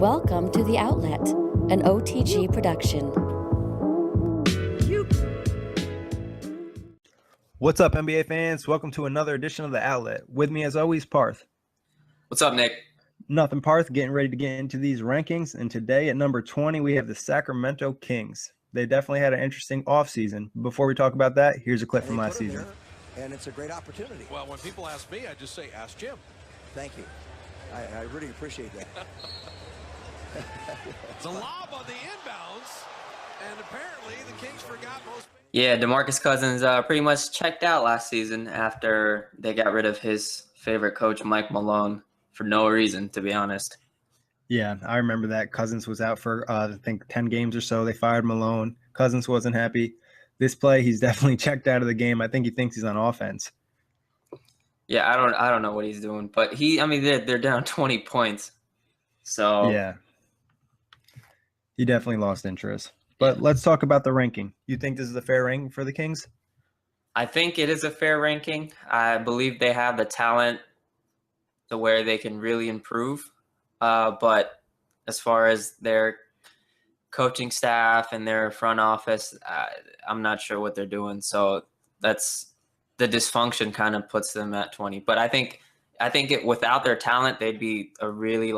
Welcome to The Outlet, an OTG production. What's up, NBA fans? Welcome to another edition of The Outlet. With me, as always, Parth. What's up, Nick? Nothing, Parth. Getting ready to get into these rankings. And today at number 20, we have the Sacramento Kings. They definitely had an interesting offseason. Before we talk about that, here's a clip from last season. And it's a great opportunity. Well, when people ask me, I just say, ask Jim. Thank you. I really appreciate that. The lob on the inbounds, and apparently the Kings forgot most. Yeah, DeMarcus Cousins pretty much checked out last season after they got rid of his favorite coach, Mike Malone, for no reason, to be honest. Yeah, I remember that. Cousins was out for, I think, 10 games or so. They fired Malone. Cousins wasn't happy. This play, he's definitely checked out of the game. I think he thinks he's on offense. Yeah, I don't know what he's doing, but they're down 20 points. So yeah, he definitely lost interest. But let's talk about the ranking. You think this is a fair ranking for the Kings? I think it is a fair ranking. I believe they have the talent to where they can really improve. But as far as their coaching staff and their front office, I'm not sure what they're doing. So that's the dysfunction kind of puts them at 20. But I think without their talent, they'd be a really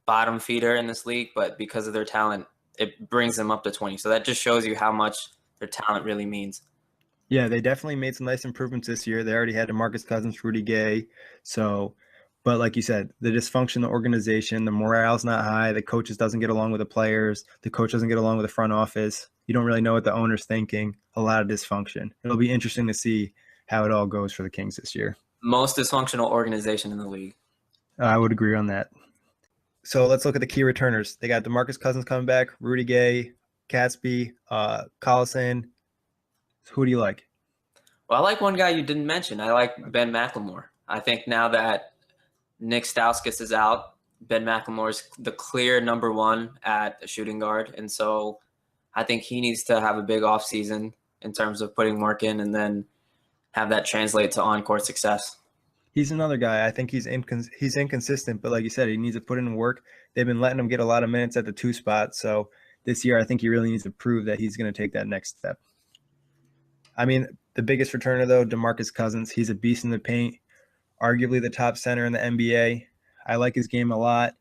bottom feeder in this league. But because of their talent, it brings them up to 20. So that just shows you how much their talent really means. Yeah, they definitely made some nice improvements this year. They already had DeMarcus Cousins, Rudy Gay. But like you said, the dysfunctional organization, the morale's not high. The coaches doesn't get along with the players. The coach doesn't get along with the front office. You don't really know what the owner's thinking. A lot of dysfunction. It'll be interesting to see how it all goes for the Kings this year. Most dysfunctional organization in the league. I would agree on that. So let's look at the key returners. They got DeMarcus Cousins coming back, Rudy Gay, Catsby, Collison. Who do you like? Well, I like one guy you didn't mention. I like Ben McLemore. I think now that Nick Stauskas is out, Ben McLemore is the clear number one at the shooting guard. And so I think he needs to have a big offseason in terms of putting work in and then have that translate to on-court success. He's another guy. I think he's inconsistent, but like you said, he needs to put in work. They've been letting him get a lot of minutes at the 2 spot. So this year, I think he really needs to prove that he's going to take that next step. I mean, the biggest returner, though, DeMarcus Cousins. He's a beast in the paint, arguably the top center in the NBA. I like his game a lot.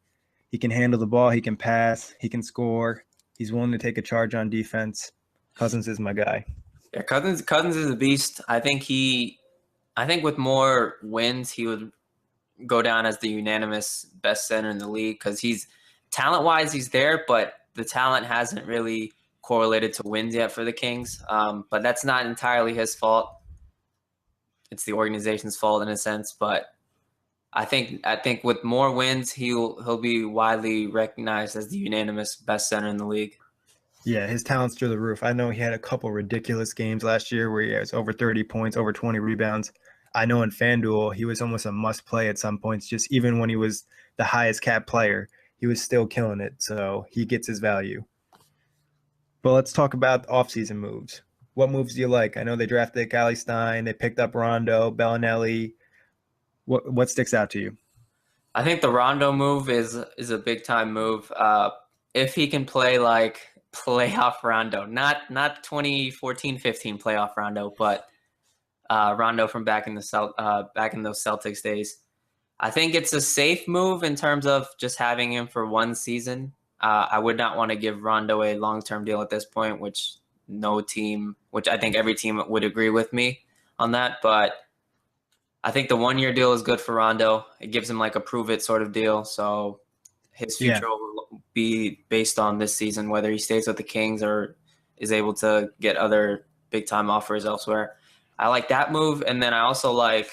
He can handle the ball. He can pass. He can score. He's willing to take a charge on defense. Cousins is my guy. Yeah, Cousins is a beast. I think with more wins, he would go down as the unanimous best center in the league because he's talent-wise, he's there, but the talent hasn't really correlated to wins yet for the Kings. But that's not entirely his fault. It's the organization's fault in a sense. But I think with more wins, he'll be widely recognized as the unanimous best center in the league. Yeah, his talent's through the roof. I know he had a couple ridiculous games last year where he has over 30 points, over 20 rebounds. I know in FanDuel, he was almost a must-play at some points. Just even when he was the highest cap player, he was still killing it. So he gets his value. But let's talk about offseason moves. What moves do you like? I know they drafted Cauley Stein. They picked up Rondo, Bellinelli. What sticks out to you? I think the Rondo move is a big-time move. If he can play like playoff Rondo, not 2014-15 playoff Rondo, but Rondo from back in those Celtics days. I think it's a safe move in terms of just having him for one season. I would not want to give Rondo a long-term deal at this point, which I think every team would agree with me on that. But I think the 1-year deal is good for Rondo. It gives him a prove-it sort of deal. So his future will be based on this season, whether he stays with the Kings or is able to get other big-time offers elsewhere. I like that move. And then I also like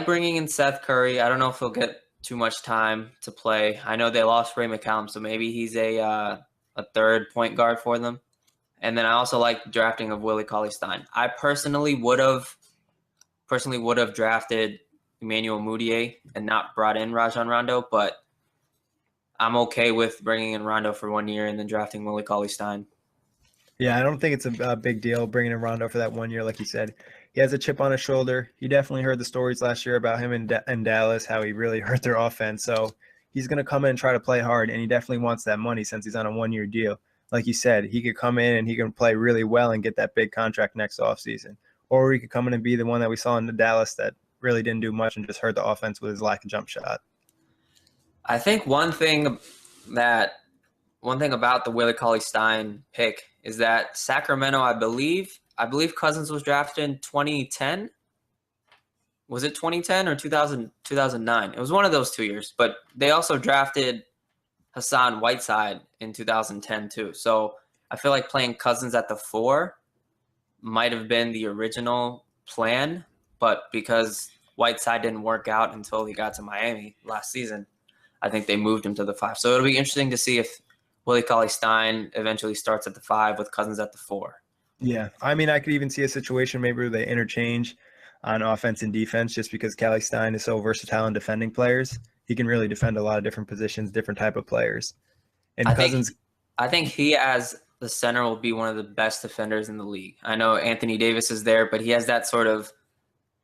bringing in Seth Curry. I don't know if he'll get too much time to play. I know they lost Ray McCallum, so maybe he's a third point guard for them. And then I also like drafting of Willie Cauley-Stein. I personally would have drafted Emmanuel Mudiay and not brought in Rajon Rondo, but I'm okay with bringing in Rondo for 1 year and then drafting Willie Cauley-Stein. Yeah, I don't think it's a big deal bringing in Rondo for that 1 year, like you said. He has a chip on his shoulder. You definitely heard the stories last year about him in Dallas, how he really hurt their offense. So he's going to come in and try to play hard, and he definitely wants that money since he's on a 1-year deal. Like you said, he could come in and he can play really well and get that big contract next offseason. Or he could come in and be the one that we saw in the Dallas that really didn't do much and just hurt the offense with his lack of jump shot. I think one thing about the Willie Cauley-Stein pick is that Sacramento, I believe Cousins was drafted in 2010. Was it 2010 or 2009? It was one of those 2 years. But they also drafted Hassan Whiteside in 2010 too. So I feel like playing Cousins at the 4 might have been the original plan, but because Whiteside didn't work out until he got to Miami last season, I think they moved him to the 5. So it'll be interesting to see if Willie Cauley-Stein eventually starts at the 5 with Cousins at the 4. Yeah, I mean, I could even see a situation maybe where they interchange on offense and defense just because Cauley-Stein is so versatile in defending players. He can really defend a lot of different positions, different type of players. And I think he as the center will be one of the best defenders in the league. I know Anthony Davis is there, but he has that sort of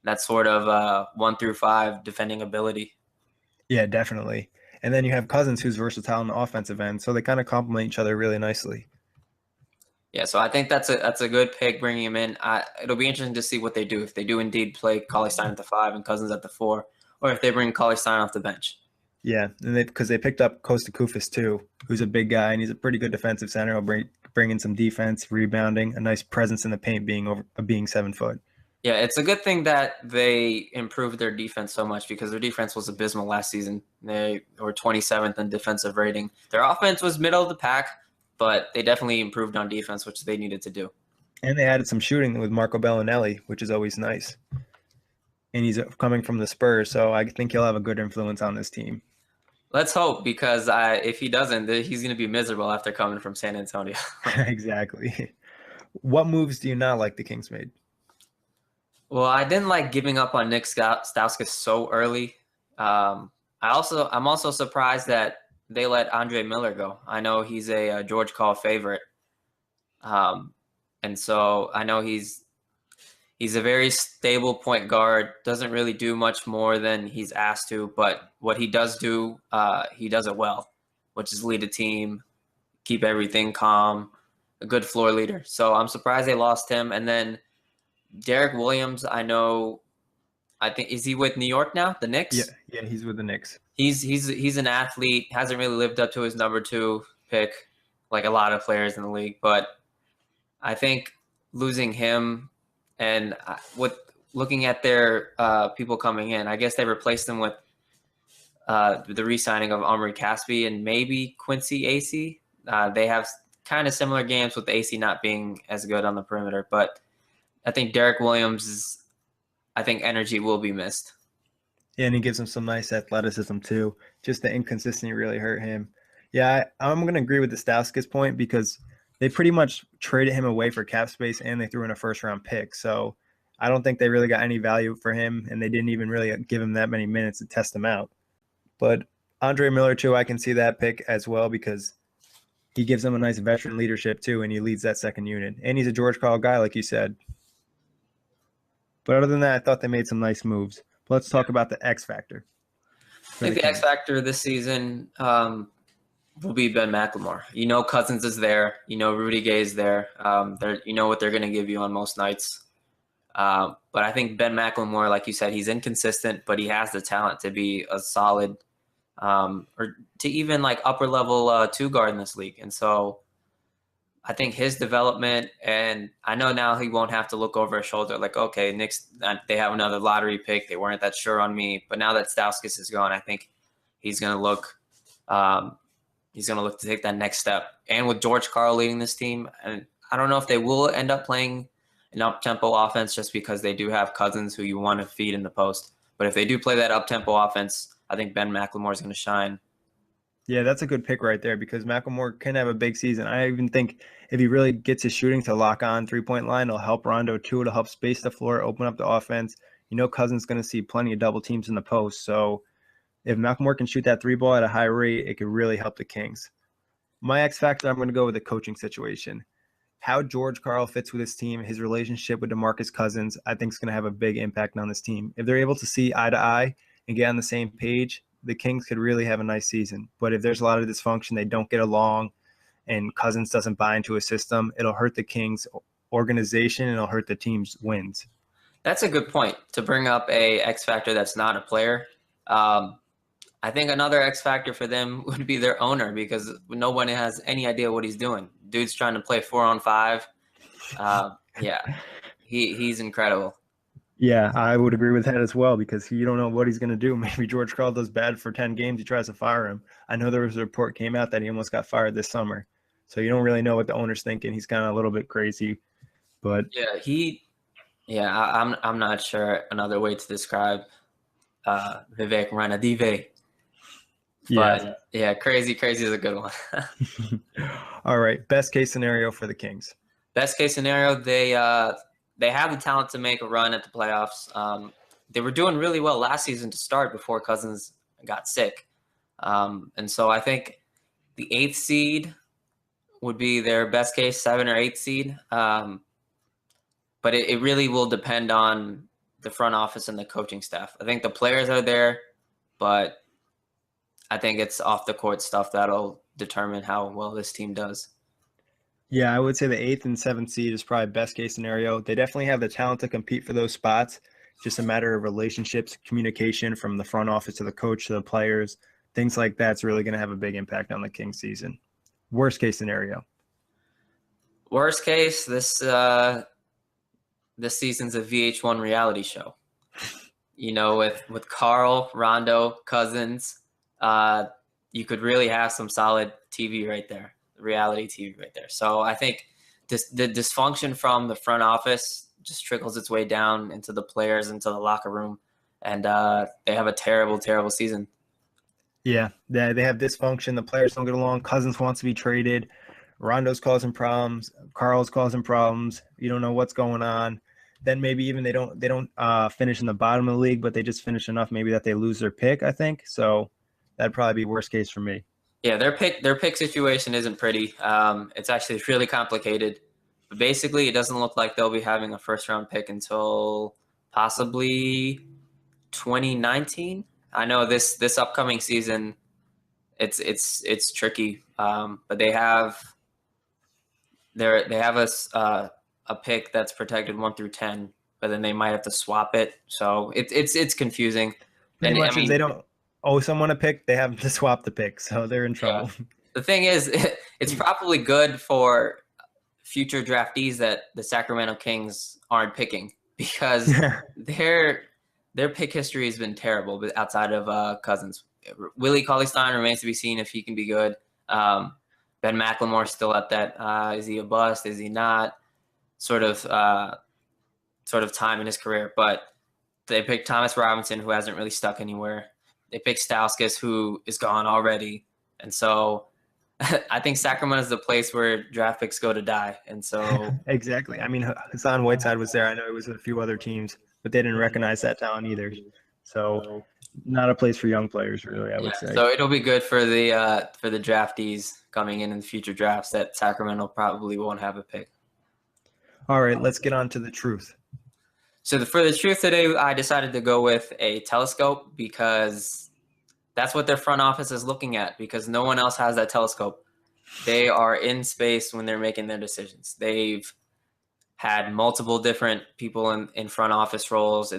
1 through 5 defending ability. Yeah, definitely. And then you have Cousins, who's versatile in the offensive end, so they kind of complement each other really nicely. Yeah, so I think that's a good pick bringing him in. It'll be interesting to see what they do, if they do indeed play Cauley-Stein at the 5 and Cousins at the 4, or if they bring Cauley-Stein off the bench. Yeah, and because they picked up Costa Koufis too, who's a big guy, and he's a pretty good defensive center. He'll bring in some defense, rebounding, a nice presence in the paint, being 7 foot. Yeah, it's a good thing that they improved their defense so much because their defense was abysmal last season. They were 27th in defensive rating. Their offense was middle of the pack, but they definitely improved on defense, which they needed to do. And they added some shooting with Marco Bellinelli, which is always nice. And he's coming from the Spurs, so I think he'll have a good influence on this team. Let's hope, because if he doesn't, he's going to be miserable after coming from San Antonio. Exactly. What moves do you not like the Kings made? Well, I didn't like giving up on Nick Stauskas so early. I'm also surprised that they let Andre Miller go. I know he's a George Karl favorite, and so I know he's a very stable point guard. Doesn't really do much more than he's asked to, but what he does do, he does it well, which is lead a team, keep everything calm, a good floor leader. So I'm surprised they lost him, and then Derek Williams, I think, is he with New York now? The Knicks? Yeah, he's with the Knicks. He's an athlete, hasn't really lived up to his number 2 pick like a lot of players in the league. But I think losing him and looking at their people coming in, I guess they replaced him with the re-signing of Omri Caspi and maybe Quincy AC. They have kind of similar games with AC not being as good on the perimeter, but I think Derek Williams' energy will be missed. Yeah, and he gives him some nice athleticism too. Just the inconsistency really hurt him. Yeah, I'm going to agree with the Stauskas point because they pretty much traded him away for cap space and they threw in a first-round pick. So I don't think they really got any value for him, and they didn't even really give him that many minutes to test him out. But Andre Miller too, I can see that pick as well because he gives them a nice veteran leadership too, and he leads that second unit. And he's a George Karl guy, like you said. But other than that, I thought they made some nice moves. But let's talk about the X Factor. I think the X Factor this season will be Ben McLemore. You know Cousins is there. You know Rudy Gay is there. You know what they're going to give you on most nights. But I think Ben McLemore, like you said, he's inconsistent, but he has the talent to be a solid or to even like upper level 2 guard in this league. And so I think his development, and I know now he won't have to look over his shoulder like, okay, Knicks, they have another lottery pick. They weren't that sure on me. But now that Stauskas is gone, I think he's going to look to take that next step. And with George Karl leading this team, and I don't know if they will end up playing an up-tempo offense just because they do have Cousins who you want to feed in the post. But if they do play that up-tempo offense, I think Ben McLemore is going to shine. Yeah, that's a good pick right there because McLemore can have a big season. I even think if he really gets his shooting to lock on three-point line, it'll help Rondo too. It'll help space the floor, open up the offense. You know Cousins going to see plenty of double teams in the post. So if McLemore can shoot that 3 ball at a high rate, it could really help the Kings. My X factor, I'm going to go with the coaching situation. How George Karl fits with his team, his relationship with DeMarcus Cousins, I think is going to have a big impact on this team. If they're able to see eye to eye and get on the same page, the Kings could really have a nice season. But if there's a lot of dysfunction, they don't get along, and Cousins doesn't buy into a system, it'll hurt the Kings organization and it'll hurt the team's wins. That's a good point to bring up a X factor that's not a player. I think another X factor for them would be their owner, because no one has any idea what he's doing. Dude's trying to play 4-on-5. Yeah, he's incredible. Yeah, I would agree with that as well, because you don't know what he's going to do. Maybe George Karl does bad for 10 games. He tries to fire him. I know there was a report came out that he almost got fired this summer. So you don't really know what the owner's thinking. He's kind of a little bit crazy. But I'm not sure another way to describe Vivek Ranadive. But yeah, crazy is a good one. All right, best case scenario for the Kings. Best case scenario, they have the talent to make a run at the playoffs. They were doing really well last season to start before Cousins got sick. And so I think the 8th seed would be their best case, 7 or 8 seed. But it really will depend on the front office and the coaching staff. I think the players are there, but I think it's off the court stuff that'll determine how well this team does. Yeah, I would say the 8th and 7th seed is probably best case scenario. They definitely have the talent to compete for those spots. Just a matter of relationships, communication from the front office to the coach to the players. Things like that's really going to have a big impact on the Kings season. Worst case scenario. Worst case, this season's a VH1 reality show. You know, with Karl, Rondo, Cousins, you could really have some solid TV right there, reality TV right there. So I think the dysfunction from the front office just trickles its way down into the players, into the locker room, and they have a terrible, terrible season. Yeah, they have dysfunction. The players don't get along. Cousins wants to be traded. Rondo's causing problems. Karl's causing problems. You don't know what's going on. Then maybe even they don't finish in the bottom of the league, but they just finish enough maybe that they lose their pick, I think. So that'd probably be worst case for me. Yeah, their pick situation isn't pretty. It's actually really complicated. But basically, it doesn't look like they'll be having a first-round pick until possibly 2019. I know this upcoming season, it's tricky. But they have a pick that's protected 1 through 10, but then they might have to swap it. So it's confusing. Pretty much, if they don't owe someone a pick, they have to swap the pick, so they're in trouble. Yeah. The thing is, it's probably good for future draftees that the Sacramento Kings aren't picking, because their pick history has been terrible, but outside of Cousins. Willie Cauley-Stein remains to be seen if he can be good. Ben McLemore's still at that. Is he a bust? Is he not? Sort of time in his career. But they picked Thomas Robinson, who hasn't really stuck anywhere. They picked Stauskas, who is gone already. And so I think Sacramento is the place where draft picks go to die. And so exactly. I mean, Hassan Whiteside was there. I know it was a few other teams, but they didn't recognize that talent either. So not a place for young players, really, I would say. So it'll be good for the draftees coming in the future drafts that Sacramento probably won't have a pick. All right, let's get on to the truth. So for the truth today, I decided to go with a telescope, because that's what their front office is looking at, because no one else has that telescope. They are in space when they're making their decisions. They've had multiple different people in front office roles.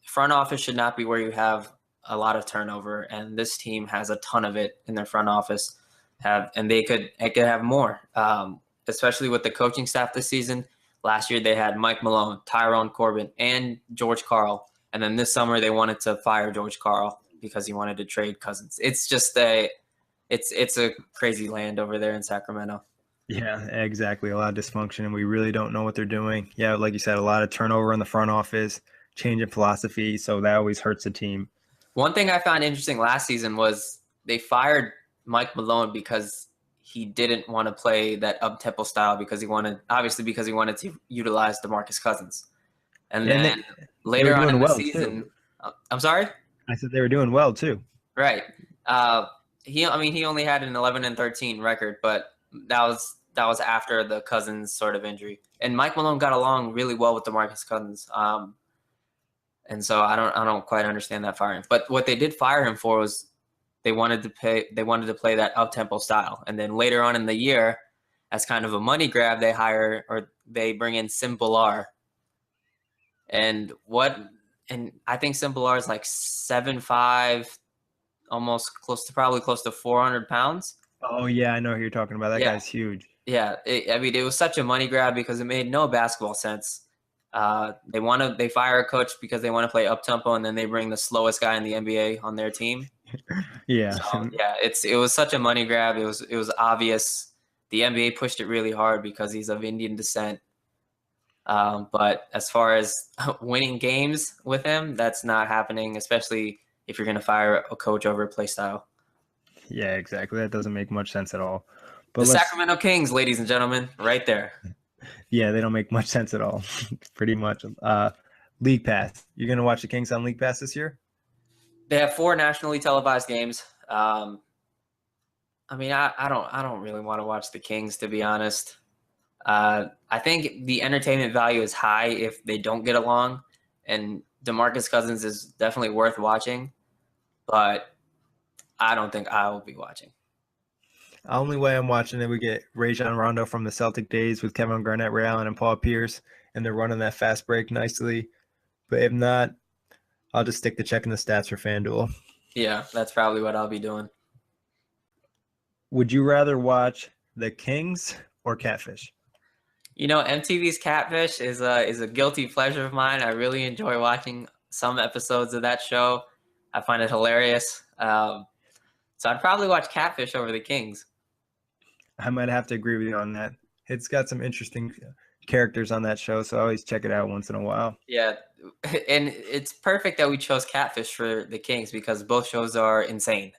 Front office should not be where you have a lot of turnover, and this team has a ton of it in their front office. And they could have more, especially with the coaching staff this season. Last year they had Mike Malone, Tyrone Corbin, and George Karl. And then this summer they wanted to fire George Karl because he wanted to trade Cousins. It's just it's a crazy land over there in Sacramento. Yeah, exactly. A lot of dysfunction, and we really don't know what they're doing. Yeah, like you said, a lot of turnover in the front office, change in philosophy, so that always hurts the team. One thing I found interesting last season was they fired Mike Malone because he didn't want to play that up-tempo style, because he wanted to utilize DeMarcus Cousins. And then later on in the season, I'm sorry? I said they were doing well too. Right. He only had an 11-13 record, but that was after the Cousins sort of injury. And Mike Malone got along really well with DeMarcus Cousins. And so I don't quite understand that firing. But what they did fire him for was they wanted to play that up-tempo style. And then later on in the year, as kind of a money grab, they bring in Simbalar. And I think Simbalar is like 7'5", probably close to 400 pounds. Oh yeah, I know who you're talking about. That Yeah. guy's huge. Yeah, it was such a money grab because it made no basketball sense. They fire a coach because they want to play up tempo, and then they bring the slowest guy in the NBA on their team. Yeah. So, yeah, it was such a money grab. It was obvious. The NBA pushed it really hard because he's of Indian descent. But as far as winning games with him, that's not happening, especially if you're going to fire a coach over a play style. Yeah, exactly. That doesn't make much sense at all. But The Sacramento Kings, ladies and gentlemen, right there. Yeah, they don't make much sense at all. Pretty much. League Pass. You're going to watch the Kings on League Pass this year? They have 4 nationally televised games. I don't really want to watch the Kings, to be honest. I think the entertainment value is high if they don't get along, and DeMarcus Cousins is definitely worth watching, but I don't think I will be watching. The only way I'm watching it, we get Rajon Rondo from the Celtic days with Kevin Garnett, Ray Allen, and Paul Pierce, and they're running that fast break nicely. But if not, I'll just stick to checking the stats for FanDuel. Yeah, that's probably what I'll be doing. Would you rather watch the Kings or Catfish? MTV's Catfish is a guilty pleasure of mine. I really enjoy watching some episodes of that show. I find it hilarious. So I'd probably watch Catfish over the Kings. I might have to agree with you on that. It's got some interesting characters on that show, so I always check it out once in a while. Yeah, and it's perfect that we chose Catfish for the Kings because both shows are insane.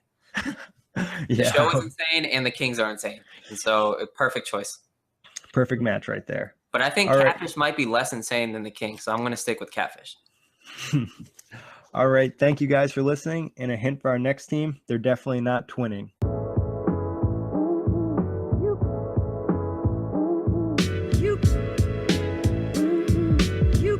The show is insane and the Kings are insane. And so a perfect choice. Perfect match right there. But I think All Catfish might be less insane than the Kings, so I'm going to stick with Catfish. All right. Thank you guys for listening. And a hint for our next team, they're definitely not twinning.